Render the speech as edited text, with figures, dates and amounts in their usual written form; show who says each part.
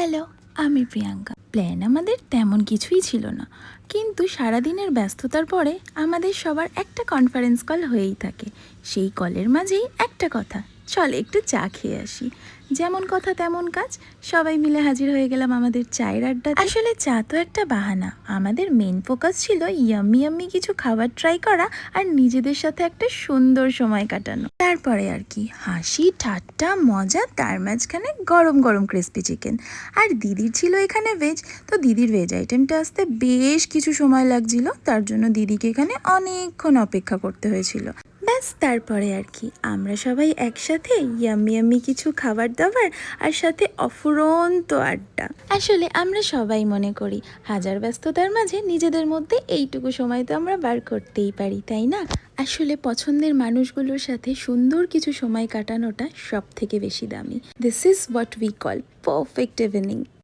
Speaker 1: Hello, আমি Priyanka. Plan আমাদের তেমন কিছুই ছিল না, কিন্তু সারাদিনের ব্যস্ততার পরে আমাদের সবার একটা কনফারেন্স কল হয়েই থাকে। সেই কলের মাঝেই একটা কথা, চল একটু চা খেয়ে আসি। যেমন কথা তেমন কাজ, সবাই মিলে হাজির হয়ে গেলাম আমাদের চায়ের আড্ডা। আসলে চা তো একটা বাহানা, আমাদের মেন ফোকাস ছিল ইয়াম্মি ইয়াম্মি কিছু খাবার ট্রাই করা আর নিজেদের সাথে একটা সুন্দর সময় কাটানো। তারপরে আর কি হাসি ঠাট্টা মজা, তার মাঝখানে গরম গরম ক্রিস্পি চিকেন। আর দিদির ছিল এখানে ভেজ, তো দিদির ভেজ আইটেমটা আসতে বেশ কিছু সময় লাগছিল, তার জন্য দিদিকে এখানে অনেকক্ষণ অপেক্ষা করতে হয়েছিল। ব্যাস তারপরে আর কি আমরা সবাই একসাথে ইয়াম্মি ইয়াম্মি কিছু খাবার দাবার আর সাথে অফুরন্ত আড্ডা। আসলে আমরা সবাই মনে করি হাজার ব্যস্ততার মাঝে নিজেদের মধ্যে এইটুকু সময় তো আমরা বার করতেই পারি, তাই না? আসলে পছন্দের মানুষগুলোর সাথে সুন্দর কিছু সময় কাটানোটা সব থেকে বেশি দামি। This is what we call perfect evening.